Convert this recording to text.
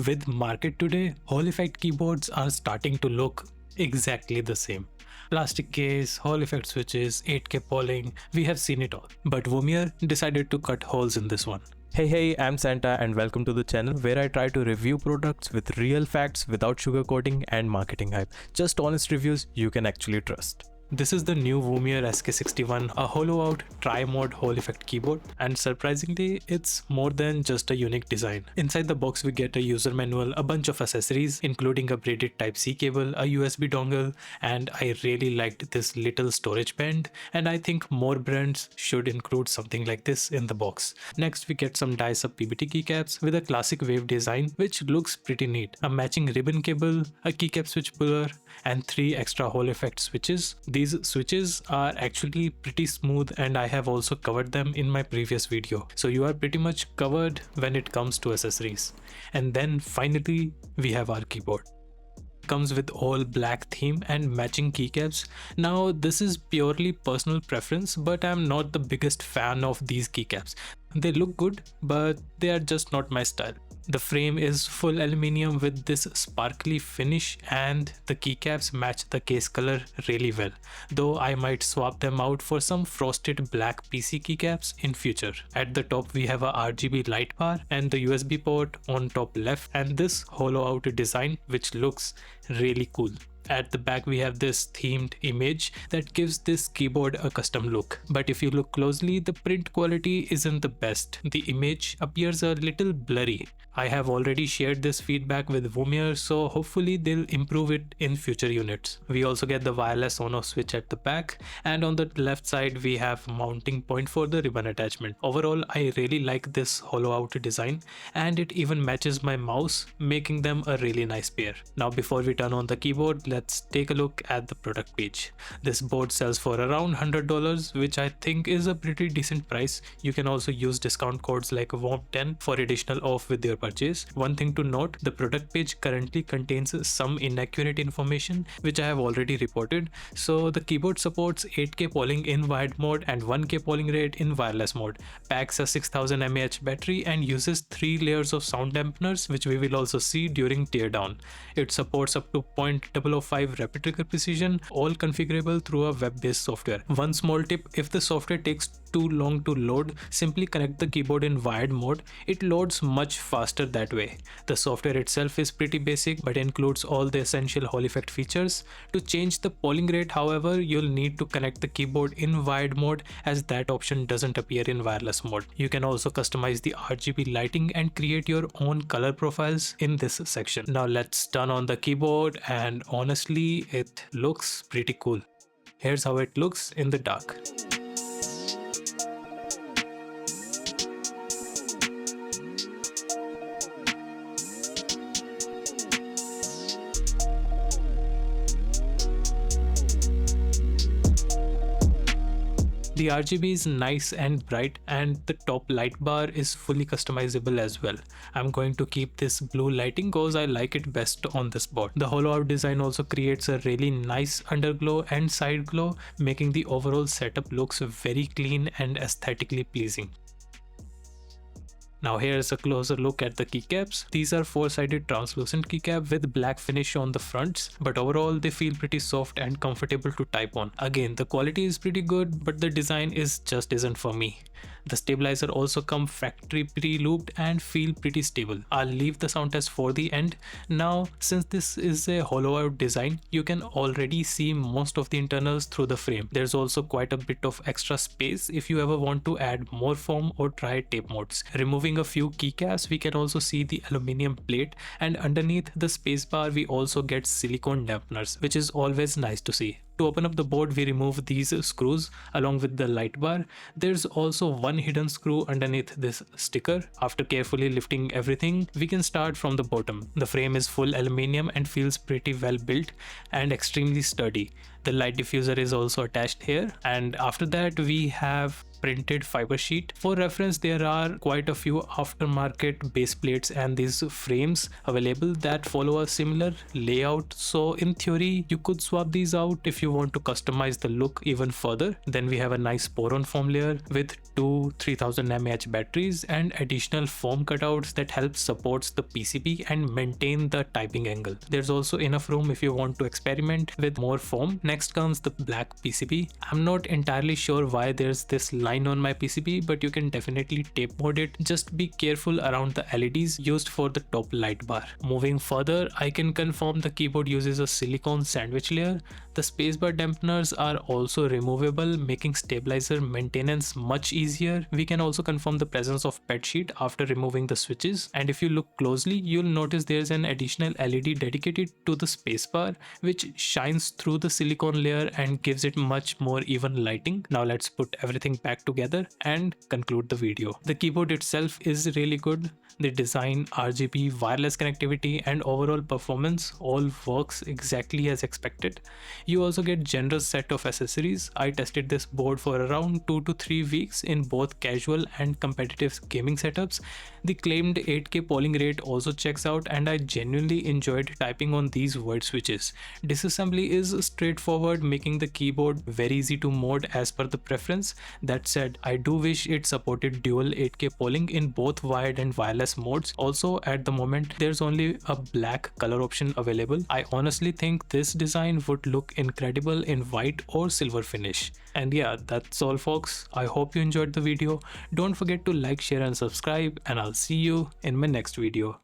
With market today, Hall effect keyboards are starting to look exactly the same. Plastic case, Hall effect switches, 8K polling, we have seen it all. But Womier decided to cut holes in this one. Hey, I'm Santa and welcome to the channel where I try to review products with real facts without sugarcoating and marketing hype. Just honest reviews you can actually trust. This is the new Womier Sk61, a hollow out tri-mode Hall effect keyboard, and surprisingly it's more than just a unique design. Inside the box we get a user manual, a bunch of accessories including a braided Type-C cable, a USB dongle, and I really liked this little storage band, and I think more brands should include something like this in the box. Next we get some dice-up PBT keycaps with a classic wave design which looks pretty neat, a matching ribbon cable, a keycap switch puller, and 3 extra Hall effect switches. These switches are actually pretty smooth and I have also covered them in my previous video. So you are pretty much covered when it comes to accessories. And then finally we have our keyboard. Comes with all black theme and matching keycaps. Now this is purely personal preference, but I'm not the biggest fan of these keycaps. They look good, but they are just not my style. The frame is full aluminium with this sparkly finish and the keycaps match the case color really well, though I might swap them out for some frosted black PC keycaps in future. At the top we have a RGB light bar and the USB port on top left and this hollow out design which looks really cool. At the back we have this themed image that gives this keyboard a custom look. But if you look closely, the print quality isn't the best. The image appears a little blurry. I have already shared this feedback with Womier, so hopefully they'll improve it in future units. We also get the wireless on-off switch at the back, and on the left side we have mounting point for the ribbon attachment. Overall, I really like this hollow out design and it even matches my mouse, making them a really nice pair. Now before we turn on the keyboard, let's take a look at the product page. This board sells for around $100, which I think is a pretty decent price. You can also use discount codes like WOM10 for additional off with your purchase. One thing to note, the product page currently contains some inaccurate information which I have already reported. So the keyboard supports 8K polling in wired mode and 1K polling rate in wireless mode, packs a 6000 mAh battery and uses 3 layers of sound dampeners, which we will also see during teardown. It supports up to 0.005 rapid trigger precision, all configurable through a web-based software. One small tip, if the software takes too long to load, simply connect the keyboard in wired mode. It loads much faster that way. The software itself is pretty basic but includes all the essential Hall effect features. To change the polling rate, however, you'll need to connect the keyboard in wired mode as that option doesn't appear in wireless mode. You can also customize the RGB lighting and create your own color profiles in this section. Now let's turn on the keyboard and honestly it looks pretty cool. Here's how it looks in the dark. The RGB is nice and bright and the top light bar is fully customizable as well. I'm going to keep this blue lighting cause I like it best on this board. The hollow out design also creates a really nice underglow and side glow, making the overall setup looks very clean and aesthetically pleasing. Now here's a closer look at the keycaps. These are 4-sided translucent keycap with black finish on the fronts, but overall they feel pretty soft and comfortable to type on. Again, the quality is pretty good, but the design just isn't for me. The stabilizer also come factory pre-looped and feel pretty stable. I'll leave the sound test for the end. Now, since this is a hollow out design, you can already see most of the internals through the frame. There's also quite a bit of extra space if you ever want to add more foam or try tape modes. Removing a few keycaps, we can also see the aluminium plate, and underneath the spacebar we also get silicone dampeners, which is always nice to see. To open up the board, we remove these screws along with the light bar. There's also one hidden screw underneath this sticker. After carefully lifting everything, we can start from the bottom. The frame is full aluminium and feels pretty well built and extremely sturdy. The light diffuser is also attached here, and after that we have printed fiber sheet. For reference, there are quite a few aftermarket base plates and these frames available that follow a similar layout, so in theory you could swap these out if you want to customize the look even further. Then we have a nice pour-on foam layer with two 3000 mAh batteries and additional foam cutouts that help supports the PCB and maintain the typing angle. There's also enough room if you want to experiment with more foam. Next comes the black PCB. I'm not entirely sure why there's this line on my PCB, but you can definitely tape mode it. Just be careful around the LEDs used for the top light bar. Moving further, I can confirm the keyboard uses a silicone sandwich layer. The spacebar dampeners are also removable, making stabilizer maintenance much easier. We can also confirm the presence of pet sheet after removing the switches, and if you look closely you'll notice there's an additional LED dedicated to the spacebar which shines through the silicone layer and gives it much more even lighting. Now let's put everything back together and conclude the video. The keyboard itself is really good. The design, RGB, wireless connectivity and overall performance all works exactly as expected. You also get generous set of accessories. I tested this board for around 2 to 3 weeks in both casual and competitive gaming setups. The claimed 8K polling rate also checks out, and I genuinely enjoyed typing on these word switches. Disassembly is straightforward, making the keyboard very easy to mod as per the preference. That said, I do wish it supported dual 8K polling in both wired and wireless modes. Also, at the moment there's only a black color option available. I honestly think this design would look incredible in white or silver finish. And yeah, that's all folks. I hope you enjoyed the video. Don't forget to like, share and subscribe, and I'll see you in my next video.